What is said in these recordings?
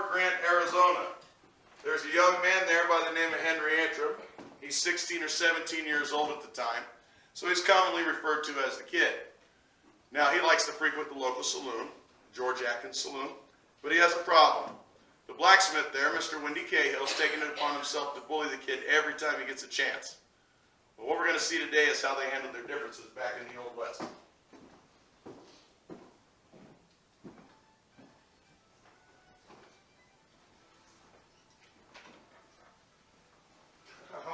Fort Grant, Arizona. There's a young man there by the name of Henry Antrim. He's 16 or 17 years old at the time, so he's commonly referred to as the Kid. Now, he likes to frequent the local saloon, George Atkins Saloon, but he has a problem. The blacksmith there, Mr. Windy Cahill, is taking it upon himself to bully the Kid every time he gets a chance. But what we're going to see today is how they handled their differences back in the Old West.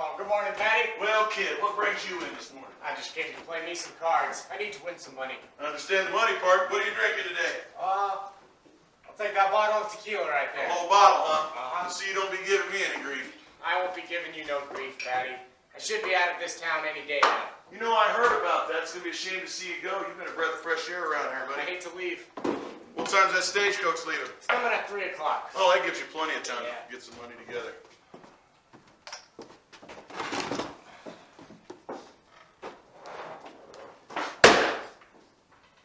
Oh, good morning, Patty. Well, Kid, what brings you in this morning? I just came to play me some cards. I need to win some money. I understand the money part. What are you drinking today? I'll take that bottle of tequila right there. A whole bottle, huh? Uh-huh. So you don't be giving me any grief. I won't be giving you no grief, Patty. I should be out of this town any day now. You know, I heard about that. It's going to be a shame to see you go. You've been a breath of fresh air around here, I buddy. hate to leave. What time's that stagecoach leaving? It's coming at 3 o'clock. Oh, that gives you plenty of time Yeah. to get some money together.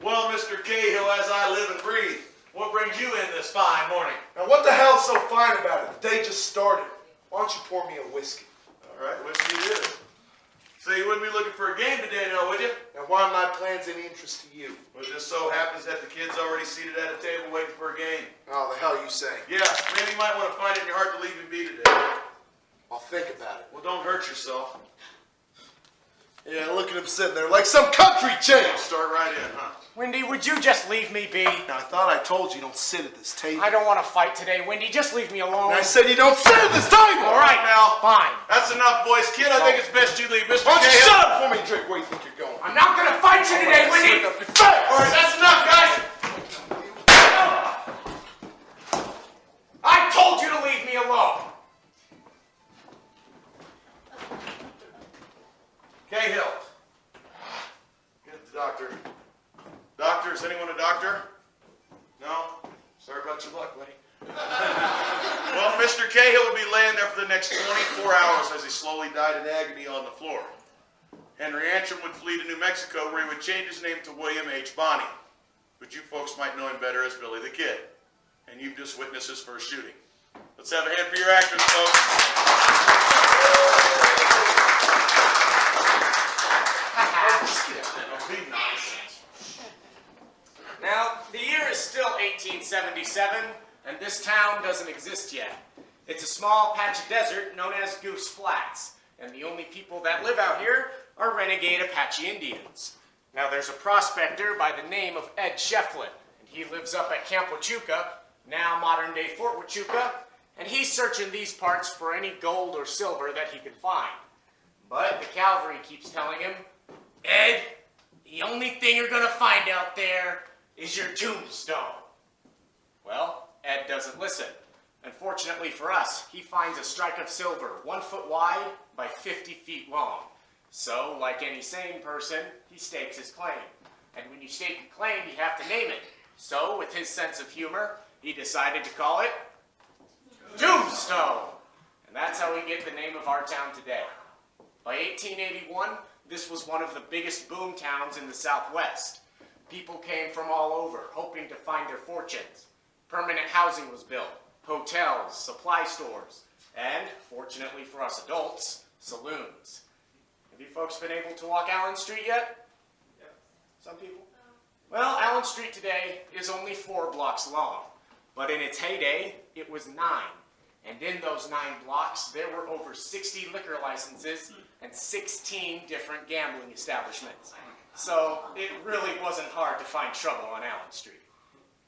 Well, Mr. Cahill, as I live and breathe, what brings you in this fine morning? Now what the hell's so fine about it? The day just started. Why don't you pour me a whiskey? All right, whiskey it is. So you wouldn't be looking for a game today now, would you? Now why are my plans any interest to you? Well, it just so happens that the kid's already seated at a table waiting for a game. Oh, the hell are you saying? Yeah, maybe you might want to find it in your heart to leave him be today. I'll think about it. Well, don't hurt yourself. Yeah, look at him sitting there like some country champ. Start right in, huh? Wendy, would you just leave me be? Now, I thought I told you don't sit at this table. I don't want to fight today, Wendy. Just leave me alone. And I said you don't sit at this table! All right, now. Fine. That's enough, boys. Kid, I think it's best you leave. Mr. Why don't you Cahill. shut up for me and drink where you think you're going? I'm not going to fight you today, Wendy. Stick up your face. All right, that's enough, guys. I told you to leave me alone. Cahill. Get the doctor. Doctor, is anyone a doctor? No? Sorry about your luck, buddy. Well, Mr. Cahill will be laying there for the next 24 hours as he slowly died in agony on the floor. Henry Antrim would flee to New Mexico, where he would change his name to William H. Bonney. But you folks might know him better as Billy the Kid. And you've just witnessed his first shooting. Let's have a hand for your actors, folks. Be nice. Now, the year is still 1877, and this town doesn't exist yet. It's a small patch of desert known as Goose Flats, and the only people that live out here are renegade Apache Indians. Now, there's a prospector by the name of Ed Shefflin, and he lives up at Camp Huachuca, now modern-day Fort Huachuca, and he's searching these parts for any gold or silver that he can find. But the cavalry keeps telling him, Ed, the only thing you're gonna find out there is your tombstone. Well, Ed doesn't listen. Unfortunately for us, he finds a strike of silver 1 foot wide by 50 feet long. So, like any sane person, he stakes his claim. And when you stake a claim, you have to name it. So, with his sense of humor, he decided to call it Tombstone. And that's how we get the name of our town today. By 1881, this was one of the biggest boom towns in the Southwest. People came from all over, hoping to find their fortunes. Permanent housing was built, hotels, supply stores, and, fortunately for us adults, saloons. Have you folks been able to walk Allen Street yet? Yeah. Some people? Well, Allen Street today is only 4 blocks long, but in its heyday, it was 9. And in those 9 blocks, there were over 60 liquor licenses and 16 different gambling establishments. So it really wasn't hard to find trouble on Allen Street.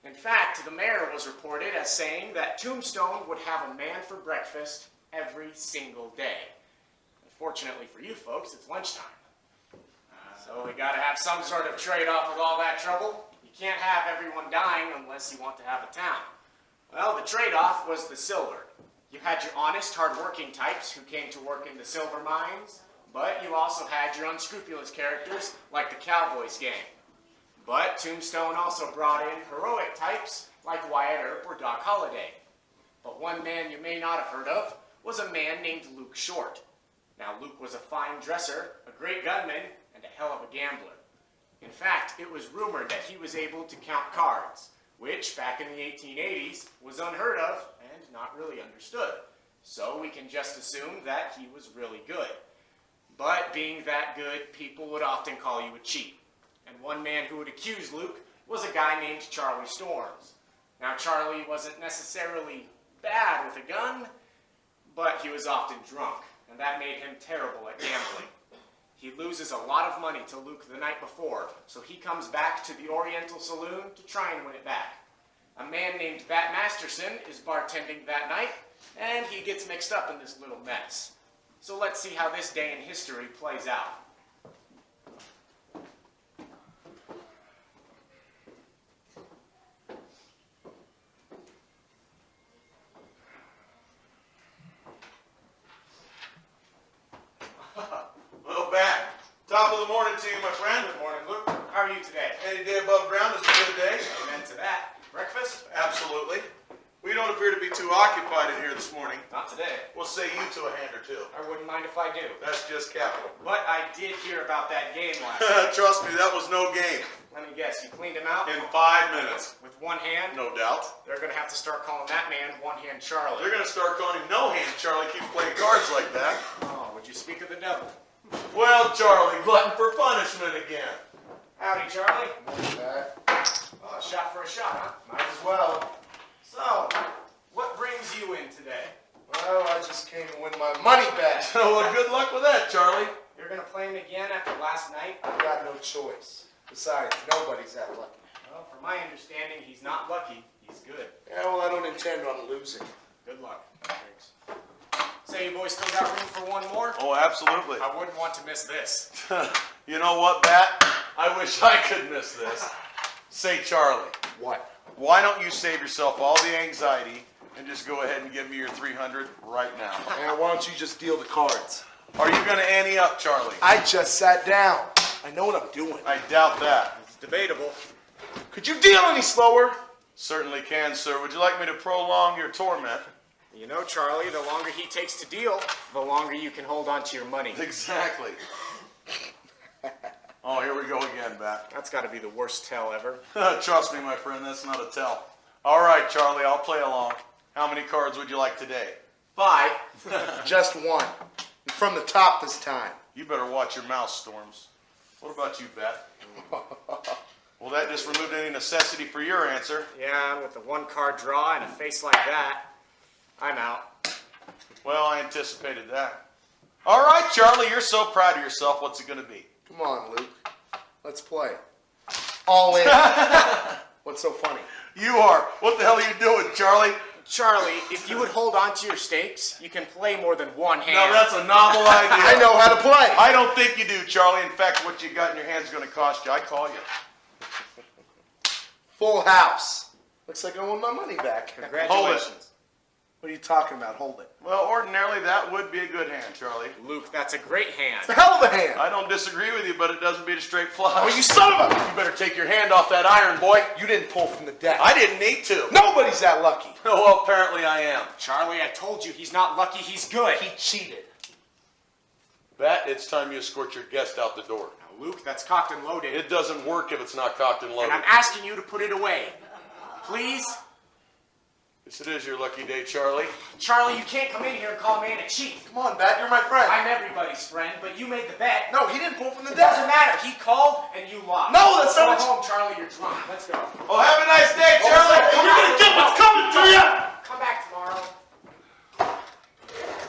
In fact, the mayor was reported as saying that Tombstone would have a man for breakfast every single day. Unfortunately for you folks, it's lunchtime. So we gotta have some sort of trade-off with all that trouble. You can't have everyone dying unless you want to have a town. Well, the trade-off was the silver. You had your honest, hard-working types who came to work in the silver mines, but you also had your unscrupulous characters like the Cowboys gang. But Tombstone also brought in heroic types like Wyatt Earp or Doc Holliday. But one man you may not have heard of was a man named Luke Short. Now, Luke was a fine dresser, a great gunman, and a hell of a gambler. In fact, it was rumored that he was able to count cards, which, back in the 1880s, was unheard of not really understood. So we can just assume that he was really good. But being that good, people would often call you a cheat. And one man who would accuse Luke was a guy named Charlie Storms. Now, Charlie wasn't necessarily bad with a gun, but he was often drunk, and that made him terrible at gambling. He loses a lot of money to Luke the night before, so he comes back to the Oriental Saloon to try and win it back. A man named Bat Masterson is bartending that night, and he gets mixed up in this little mess. So let's see how this day in history plays out. Well, Bat, top of the morning to you, my friend. Good morning, Luke. How are you today? Any day above ground is a good day. Amen to that. Breakfast? Absolutely. We don't appear to be too occupied in here this morning. Not today. We'll say you to a hand or two. I wouldn't mind if I do. That's just capital. But I did hear about that game last night. Trust me, that was no game. Let me guess, you cleaned him out? In 5 minutes. With one hand? No doubt. They're going to have to start calling that man One-Hand Charlie. They're going to start calling him No Hand Charlie. Keep playing cards like that. Oh, would you speak of the devil? Well, Charlie, glutton for punishment again. Howdy, Charlie. That. Oh, a shot for a shot, huh? Might as well. So, what brings you in today? Well, I just came to win my money back. Well, good luck with that, Charlie. You're going to play him again after last night? I got no choice. Besides, nobody's that lucky. Well, from my understanding, he's not lucky. He's good. Yeah, well, I don't intend on losing. Good luck. Thanks. Say, you boys still got room for one more? Oh, absolutely. I wouldn't want to miss this. You know what, Bat? I wish I could miss this. Say, Charlie, What? why don't you save yourself all the anxiety and just go ahead and give me your 300 right now? And why don't you just deal the cards? Are you going to ante up, Charlie? I just sat down. I know what I'm doing. I doubt that. It's debatable. Could you deal any slower? Certainly can, sir. Would you like me to prolong your torment? You know, Charlie, the longer he takes to deal, the longer you can hold on to your money. Exactly. Oh, here we go again, Bat. That's got to be the worst tell ever. Trust me, my friend, that's not a tell. All right, Charlie, I'll play along. How many cards would you like today? 5. Just one. And from the top this time. You better watch your mouth, Storms. What about you, Bat? Well, that just removed any necessity for your answer. Yeah, with the one card draw and a face like that, I'm out. Well, I anticipated that. All right, Charlie, you're so proud of yourself. What's it going to be? Come on, Luke. Let's play. All in. What's so funny? You are. What the hell are you doing, Charlie? Charlie, if you would hold on to your stakes, you can play more than one hand. Now, that's a novel idea. I know how to play. I don't think you do, Charlie. In fact, what you got in your hand is going to cost you. I call you. Full house. Looks like I won my money back. Congratulations. What are you talking about? Hold it. Well, ordinarily, that would be a good hand, Charlie. Luke, that's a great hand. It's a hell of a hand. I don't disagree with you, but it doesn't beat a straight flush. Oh, you son of a... You better take your hand off that iron, boy. You didn't pull from the deck. I didn't need to. Nobody's that lucky. Well, apparently I am. Charlie, I told you he's not lucky, he's good. He cheated. Bat, it's time you escort your guest out the door. Now, Luke, that's cocked and loaded. It doesn't work if it's not cocked and loaded. And I'm asking you to put it away. Please? Yes, it is your lucky day, Charlie. Charlie, you can't come in here and call a man a cheat. Come on, Bat. You're my friend. I'm everybody's friend, but you made the bet. No, he didn't pull from the It doesn't deck. matter. He called and you lost. No, that's not Go what home, Charlie. You're drunk. Let's go. Oh, have a nice day, Charlie. Come You're back. gonna get what's coming to you. Come back tomorrow.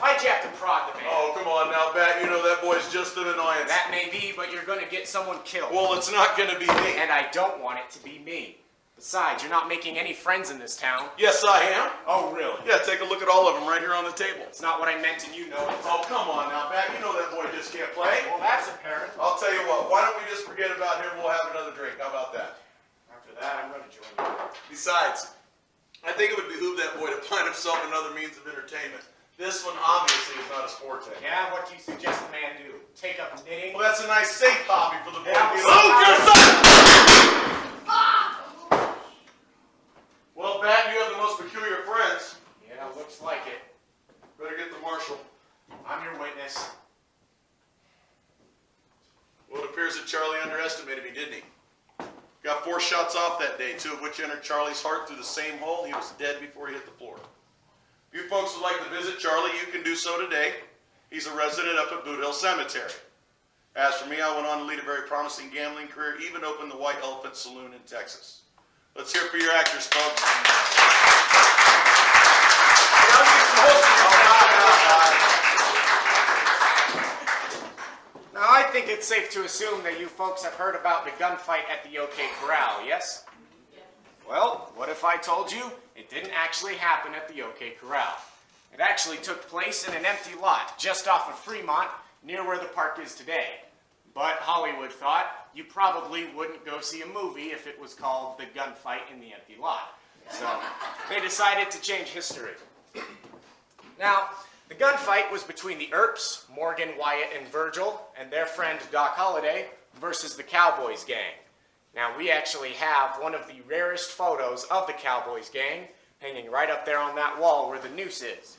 Why'd you have to prod the man? Oh, come on now, Bat. You know that boy's just an annoyance. That may be, but you're going to get someone killed. Well, it's not gonna be me. And I don't want it to be me. Besides, you're not making any friends in this town. Yes, I am. Oh, really? Yeah, take a look at all of them right here on the table. It's not what I meant, and you know it. Oh, come on now, Bat. You know that boy just can't play. Well, that's apparent. I'll tell you what. Why don't we just forget about him? We'll have another drink. How about that? After that, I'm going to join you. Besides, I think it would behoove that boy to find himself another means of entertainment. This one obviously is not his forte. Yeah, what do you suggest the man do? Take up knitting? Well, that's a nice safe hobby for the boy. Yeah, Well, Bat, you have the most peculiar friends. Yeah, looks like it. Better get the marshal. I'm your witness. Well, it appears that Charlie underestimated me, didn't he? Got 4 shots off that day, 2 of which entered Charlie's heart through the same hole. He was dead before he hit the floor. folks would like to visit Charlie, you can do so today. He's a resident up at Boot Hill Cemetery. As for me, I went on to lead a very promising gambling career, even opened the White Elephant Saloon in Texas. Let's hear it for your actors, folks. Now, I think it's safe to assume that you folks have heard about the gunfight at the OK Corral, yes? Well, what if I told you it didn't actually happen at the OK Corral? It actually took place in an empty lot just off of Fremont, near where the park is today. But Hollywood thought you probably wouldn't go see a movie if it was called The Gunfight in the Empty Lot. So they decided to change history. Now, the gunfight was between the Earps, Morgan, Wyatt, and Virgil, and their friend Doc Holliday versus the Cowboys gang. Now, we actually have one of the rarest photos of the Cowboys gang hanging right up there on that wall where the noose is.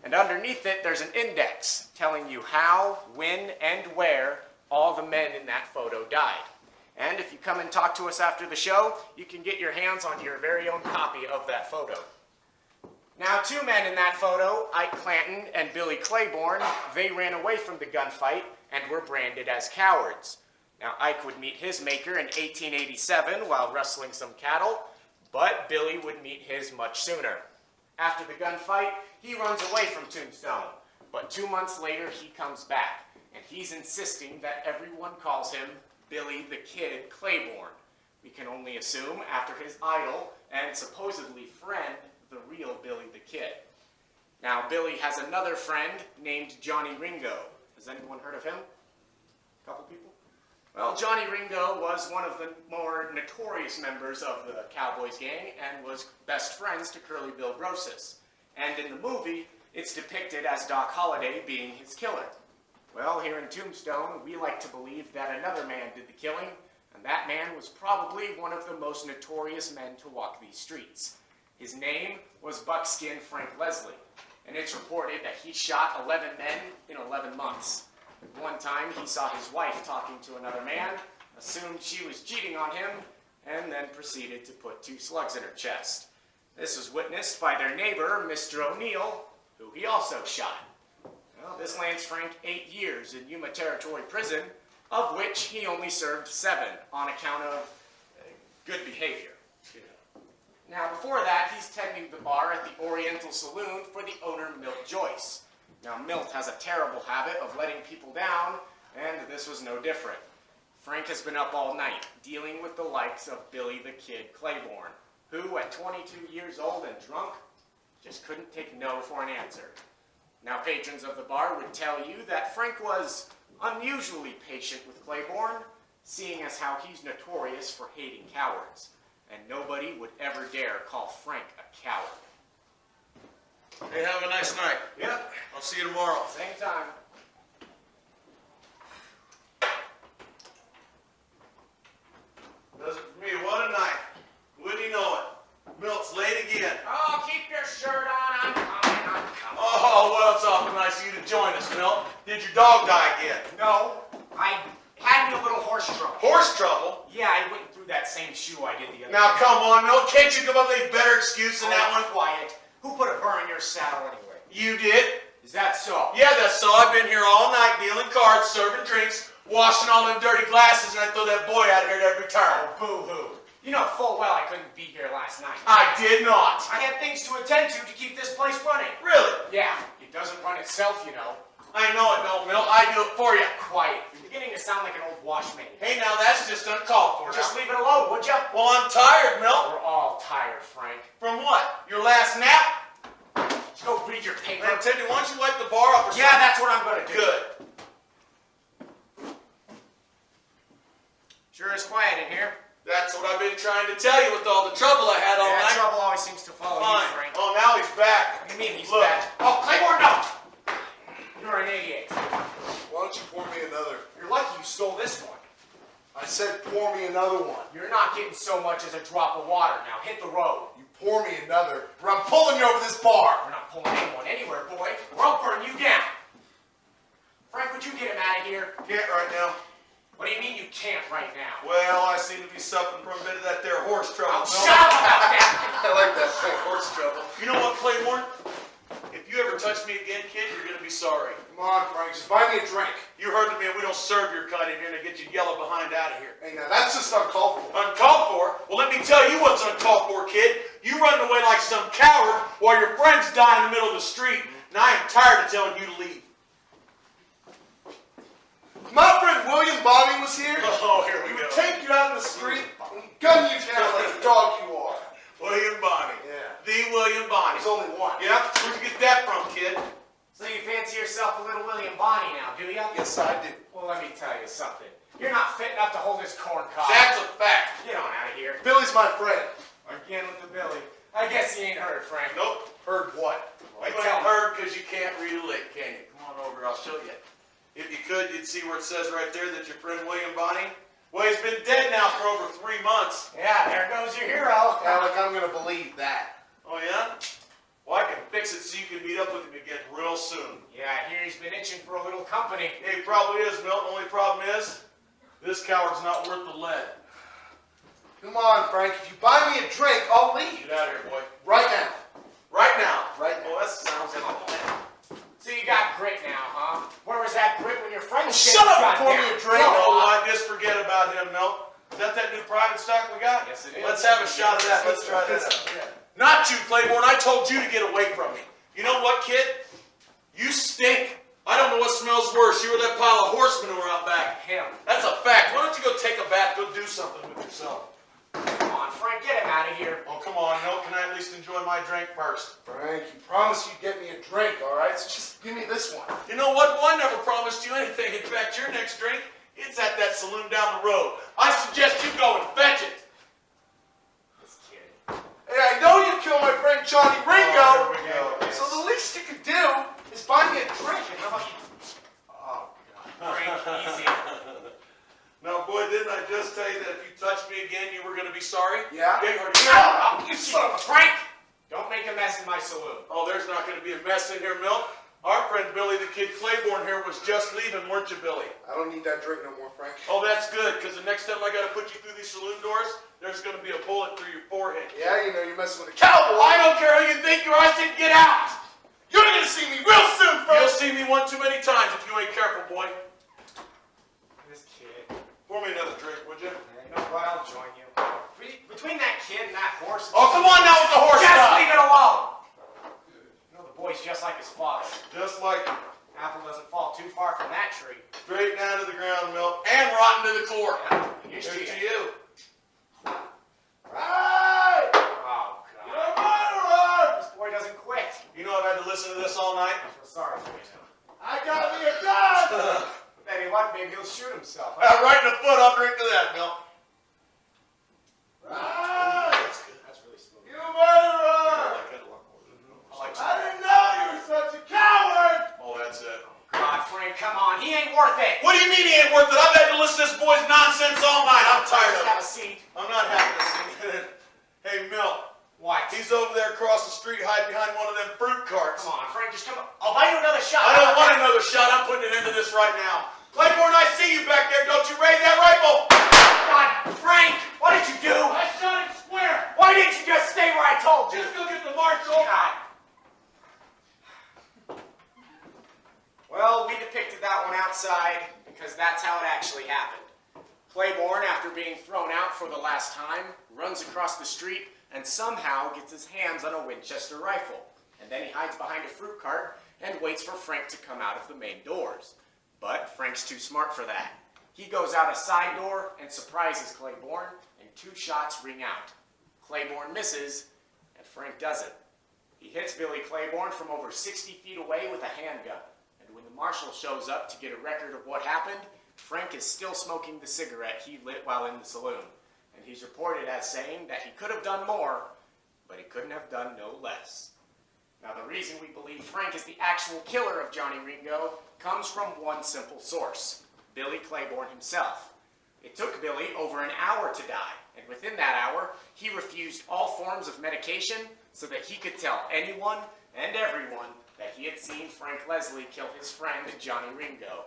And underneath it, there's an index telling you how, when, and where all the men in that photo died. And if you come and talk to us after the show, you can get your hands on your very own copy of that photo. Now, two men in that photo, Ike Clanton and Billy Claiborne, they ran away from the gunfight and were branded as cowards. Now, Ike would meet his maker in 1887 while rustling some cattle, but Billy would meet his much sooner. After the gunfight, he runs away from Tombstone, but 2 months later he comes back, and he's insisting that everyone calls him Billy the Kid Claiborne. We can only assume after his idol and supposedly friend, the real Billy the Kid. Now, Billy has another friend named Johnny Ringo. Has anyone heard of him? A couple people? Well, Johnny Ringo was one of the more notorious members of the Cowboys gang and was best friends to Curly Bill Grosses. And in the movie, it's depicted as Doc Holliday being his killer. Well, here in Tombstone, we like to believe that another man did the killing, and that man was probably one of the most notorious men to walk these streets. His name was Buckskin Frank Leslie, and it's reported that he shot 11 men in 11 months. One time, he saw his wife talking to another man, assumed she was cheating on him, and then proceeded to put 2 slugs in her chest. This was witnessed by their neighbor, Mr. O'Neill, who he also shot. Well, this lands Frank 8 years in Yuma Territory Prison, of which he only served 7 on account of good behavior. Now, before that, he's tending the bar at the Oriental Saloon for the owner, Milt Joyce. Now, Milt has a terrible habit of letting people down, and this was no different. Frank has been up all night, dealing with the likes of Billy the Kid Claiborne, who, at 22 years old and drunk, just couldn't take no for an answer. Now, patrons of the bar would tell you that Frank was unusually patient with Claiborne, seeing as how he's notorious for hating cowards, and nobody would ever dare call Frank a coward. Hey, have a nice night. Yep. I'll see you tomorrow. Same time. Does it for me. What a night. Wouldn't you know it? Milt's late again. Oh, keep your shirt on. I'm coming. Oh, well, it's awful nice of you to join us, Milt. Did your dog die again? No, I had me a little horse trouble. Horse trouble? Yeah, I went through that same shoe I did the other Now, day. come on, Milt. Can't you come up with a better excuse than that one? Quiet. Who put a burr in your saddle anyway? You did? Is that so? Yeah, that's so. I've been here all night dealing cards, serving drinks, washing all them dirty glasses, and I throw that boy out here at every turn. Oh, boo-hoo. You know full well I couldn't be here last night. I did not. I had things to attend to keep this place running. Really? Yeah, it doesn't run itself, you know. I know it don't, Milt. I do it for you. Quiet. You're beginning to sound like an old wash man. Hey, now, that's just uncalled for. Just now. leave it alone, would ya? Well, I'm tired, Milt. We're all tired, Frank. From what? Your last nap? Just go read your paper. Man, Teddy, why don't you wipe the bar up or something? Yeah, that's what I'm gonna do. Good. Sure is quiet in here. That's what I've been trying to tell you with all the trouble I had all Yeah, night. trouble always seems to follow Fine. you, Frank. Oh, now he's back. What do you mean he's Look. back? Oh, Claiborne, no! You're an idiot. Why don't you pour me another? You're lucky you stole this one. I said pour me another one. You're not getting so much as a drop of water. Now hit the road. You pour me another, or I'm pulling you over this bar. We're not pulling anyone anywhere, boy, or I'll burn you down. Frank, would you get him out of here? Can't right now. What do you mean you can't right now? Well, I seem to be suffering from a bit of that there horse trouble. Oh, shut up about that! I like that thing, horse trouble. You know what, Claiborne? If touch me again, kid, you're gonna be sorry. Come on, Frank, just buy me a drink. You heard me, and we don't serve your kind in here to get you yellow behind out of here. Hey, now that's just uncalled for. Uncalled for? Well, let me tell you what's uncalled for, kid. You running away like some coward while your friends die in the middle of the street, and I am tired of telling you to leave. If my friend William Bobby was here, Oh, here we he go. would take you out in the street and gun you down like the dog you are. William Bonney. Yeah. The William Bonney. There's only one. Yeah? Where'd you get that from, kid? So you fancy yourself a little William Bonney now, do ya? Yes, I do. Well, let me tell you something. You're not fit enough to hold this corn cob. That's a fact. Get on out of here. Billy's my friend. Again with the Billy. I guess he ain't heard, Frank. Nope. Heard what? You ain't heard because you can't read a lick, can you? Come on over, I'll show you. If you could, you'd see where it says right there that your friend William Bonney, well, he's been dead now for over 3 months. Yeah, there goes your hero. Alec, I'm gonna believe that. Oh, yeah? Well, I can fix it so you can meet up with him again real soon. Yeah, I hear he's been itching for a little company. Yeah, he probably is, Milton. Only problem is, this coward's not worth the lead. Come on, Frank. If you buy me a drink, I'll leave. Get out of here, boy. Right now. Right now. Right now. Oh, that sounds like a plan. So you got grit now, huh? Where was that grit when your friends Shut up and pour me a drink. Oh, I just forget about him, Milt. Is that new private stock we got? Yes, it is. Let's have a shot of that. Let's try that out. Yeah. Not you, Claiborne. I told you to get away from me. You know what, kid? You stink. I don't know what smells worse. You or that pile of horse manure out back. Him. That's a fact. Why don't you go take a bath, go do something with yourself? Come on, Frank, get him out of here. Oh, come on, Milt. Can I at least enjoy my drink first? Frank, you promised you'd get me a drink, all right? So just give me this one. You know what? Well, I never promised you anything. In fact, your next drink, it's at that saloon down the road. I suggest you go and fetch it. This kid. Hey, I know you killed my friend Johnny Ringo. Oh, here we go. So the least you could do is buy me a drink. And how about you? Oh, God. Frank, easy. Now, boy, didn't I just tell you that if you touched me again, you were going to be sorry? Yeah? Big hurt. Oh, you son of a Frank! Don't make a mess in my saloon. Oh, there's not going to be a mess in here, Milt. Our friend Billy the Kid Claiborne here was just leaving, weren't you, Billy? I don't need that drink no more, Frank. Oh, that's good, because the next time I got to put you through these saloon doors, there's going to be a bullet through your forehead. Yeah, you know, you're messing with a cowboy. I don't care who you think you are. I said get out. You're going to see me real soon, Frank. You'll see me one too many times if you ain't careful, boy. This kid. Pour me another drink, would you? You know what? I'll join you. Between that kid and that horse. Oh, come on now with the horse Just stuff. leave it alone. You know the boy's just like his father. Just like him. Apple doesn't fall too far from that tree. Straight down to the ground, Milt, and rotten to the core. Here's Here's to to you. you. Right! Oh, God. You're murderer! This boy doesn't quit. You know I've had to listen to this all night. I feel sorry for you. I got me a gun! Then he what? Maybe he'll shoot himself. Right in the foot, I'll drink to that, Milt. Right! That's good. That's really smooth. You murderer! I like that a lot more than I like I didn't know you were such a coward! Oh, that's it. God, Frank, come on. He ain't worth it. What do you mean he ain't worth it? I've had to listen to this boy's nonsense all night. I'm tired Just of have it. a seat. I'm not happy to see it. Hey, Milt. What? He's over there across the street hiding behind one of them fruit carts. Come on, Frank, just come on. I'll buy you another shot. I don't want another shot. I'm putting an end to this right now. Claiborne, I see you back there. Don't you raise that rifle. God, Frank, what did you do? I shot him square. Why didn't you just stay where I told you? Just go get the marshal. God. Well, we depicted that one outside because that's how it actually happened. Claiborne, after being thrown out for the last time, runs across the street and somehow gets his hands on a Winchester rifle. And then he hides behind a fruit cart and waits for Frank to come out of the main doors. But Frank's too smart for that. He goes out a side door and surprises Claiborne, and 2 shots ring out. Claiborne misses, and Frank doesn't. He hits Billy Claiborne from over 60 feet away with a handgun. And when the marshal shows up to get a record of what happened, Frank is still smoking the cigarette he lit while in the saloon. And he's reported as saying that he could have done more, but he couldn't have done no less. Now, the reason we believe Frank is the actual killer of Johnny Ringo comes from one simple source, Billy Claiborne himself. It took Billy over an hour to die, and within that hour, he refused all forms of medication so that he could tell anyone and everyone that he had seen Frank Leslie kill his friend Johnny Ringo.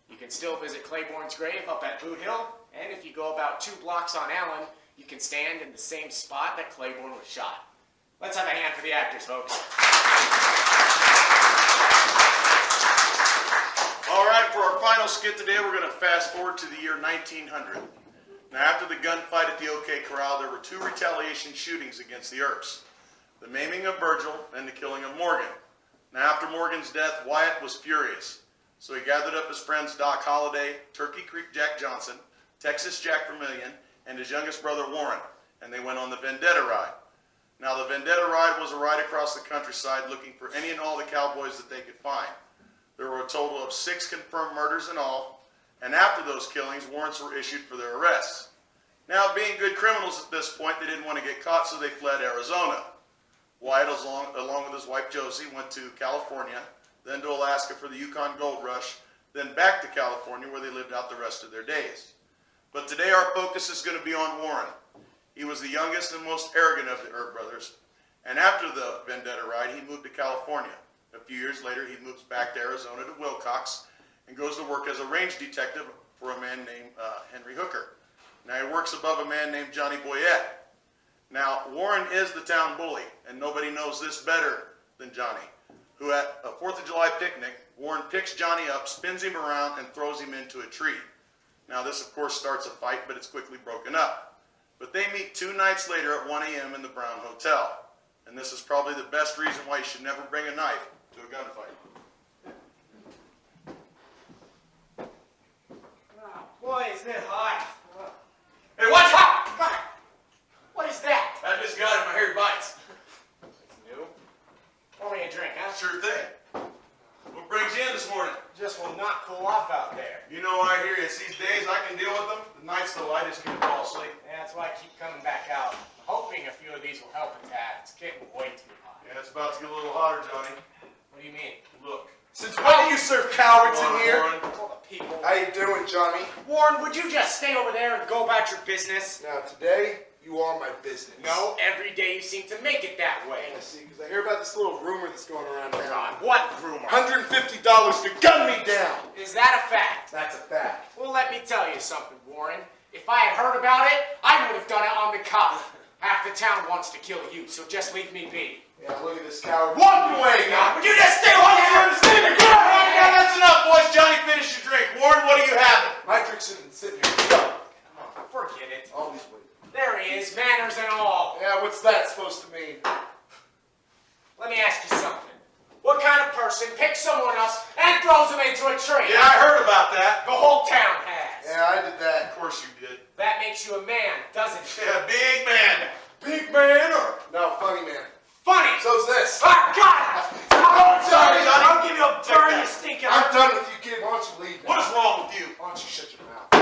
You can still visit Claiborne's grave up at Boot Hill, and if you go about 2 blocks on Allen, you can stand in the same spot that Claiborne was shot. Let's have a hand for the actors, folks. little skit today, we're going to fast forward to the year 1900. Now, after the gunfight at the OK Corral, there were 2 retaliation shootings against the Earps. The maiming of Virgil and the killing of Morgan. Now, after Morgan's death, Wyatt was furious. So he gathered up his friends Doc Holliday, Turkey Creek Jack Johnson, Texas Jack Vermillion, and his youngest brother Warren, and they went on the Vendetta Ride. Now, the Vendetta Ride was a ride across the countryside looking for any and all the cowboys that they could find. There were a total of 6 confirmed murders in all, and after those killings, warrants were issued for their arrests. Now, being good criminals at this point, they didn't want to get caught, so they fled Arizona. Wyatt, along with his wife Josie, went to California, then to Alaska for the Yukon Gold Rush, then back to California where they lived out the rest of their days. But today our focus is going to be on Warren. He was the youngest and most arrogant of the Earp brothers, and after the Vendetta Ride, he moved to California. A few years later, he moves back to Arizona to Wilcox and goes to work as a range detective for a man named Henry Hooker. Now, he works above a man named Johnny Boyett. Now, Warren is the town bully, and nobody knows this better than Johnny, who at a 4th of July picnic, Warren picks Johnny up, spins him around, and throws him into a tree. Now, this, of course, starts a fight, but it's quickly broken up. But they meet 2 nights later at 1 a.m. in the Brown Hotel. And this is probably the best reason why you should never bring a knife to a gunfight. Oh, boy, is it hot. Hey, watch out! God, what is that? I just got it. My hair bites. It's new. Pour me a drink, huh? Sure thing. What brings you in this morning? Just will not cool off out there. You know, I hear you. It's these days I can deal with them. The nights, though, I just can't fall asleep. Yeah, that's why I keep coming back out. I'm hoping a few of these will help a tad. It's getting way too hot. Yeah, it's about to get a little hotter, Johnny. What do you mean? Look. Since when do you serve cowards Come on, in here? Warren. All the people. How you doing, Johnny? Warren, would you just stay over there and go about your business? Now, today, you are my business. No, every day you seem to make it that way. I see, because I hear about this little rumor that's going around God, town. what rumor? $150 to gun me down. Is that a fact? That's a fact. Well, let me tell you something, Warren. If I had heard about it, I would have done it on the cuff. Half the town wants to kill you, so just leave me be. Yeah, look at this coward. Walking away, God, would you just stay over there? Now that's enough, boys. Johnny, finish your drink. Warren, what do you have? My drink's been sitting here. Go. Oh, forget it. Always wait. There he is, manners and all. Yeah, what's that supposed to mean? Let me ask you something. What kind of person picks someone else and throws them into a tree? Yeah, I heard about that. The whole town has. Yeah, I did that. Of course you did. That makes you a man, doesn't it? Yeah, big man. Big man or? No, funny man. Funny. So's this. Ah, God! Oh, sorry, Johnny. I'll give you a Take burn, that. you stinking. I'm done with you, kid. Why don't you leave now? What is wrong with you? Why don't you shut your mouth?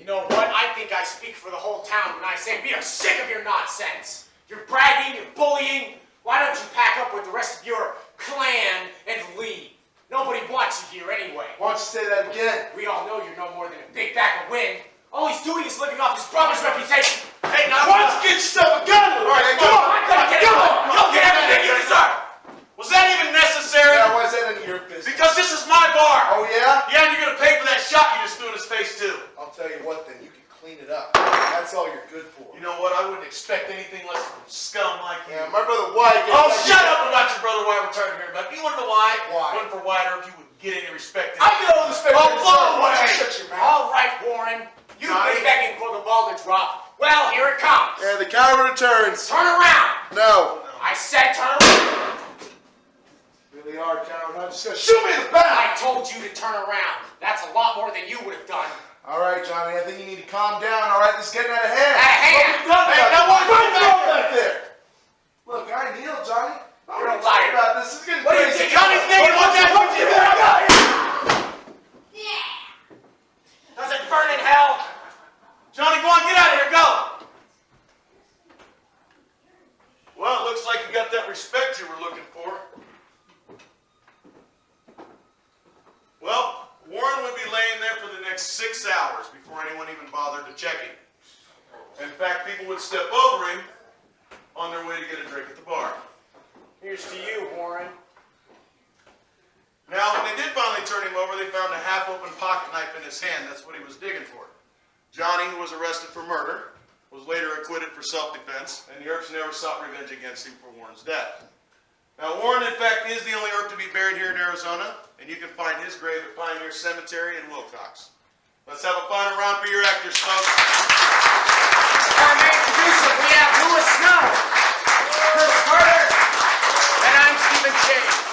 You know what? I think I speak for the whole town when I say we are sick of your nonsense. You're bragging, you're bullying. Why don't you pack up with the rest of your clan and leave? Nobody wants you here anyway. Why don't you say that again? We all know you're no more than a big bag of wind. All he's doing is living off his brother's reputation. Hey, now Why don't you get yourself a gun? All right, come on. I'm gonna get it. You'll get everything you deserve. Was that even necessary? Yeah, why is that any of your business? Because this is my bar. Oh, yeah? Yeah, and you're gonna pay for that shot you just threw in his face too. I'll tell you what then, you can clean it up. That's all you're good for. You know what? I wouldn't expect anything less from scum like you. Yeah, my brother Wyatt. Oh, shut up about your brother Wyatt returning here, but you want to know why? Why? Wasn't for Wyatt Earp, you wouldn't get any respect. I get all the respect. Oh, for blow yourself. Why don't away. you shut your mouth? All right, Warren. You've Johnny. been begging for the ball to drop. Well, here it comes. Yeah, the coward returns. Turn around. No. I said turn around. Really are, coward. I'm just gonna shoot me in the back. I told you to turn around. That's a lot more than you would have done. All right, Johnny, I think you need to calm down. All right, this is getting out of hand. Out of hand. Hey, now what? Don't back there. Look, I kneel, Johnny. You're a Don't liar. worry about this. This is getting What do you crazy. think? Johnny's thinking What that What you doing? Does it burn in hell? Johnny, go on, get out of here, go! Well, it looks like you got that respect you were looking for. Well, Warren would be laying there for the next 6 hours before anyone even bothered to check him. In fact, people would step over him on their way to get a drink at the bar. Here's to you, Warren. Now, when they did finally turn him over, they found a half-open pocket knife in his hand. That's what he was digging for. Johnny, who was arrested for murder, was later acquitted for self-defense, and the Earps never sought revenge against him for Warren's death. Now, Warren, in fact, is the only Earp to be buried here in Arizona, and you can find his grave at Pioneer Cemetery in Wilcox. Let's have a final round for your actors, folks. Our main producer, we have Louis Snow, Chris Carter, and I'm Stephen Schade.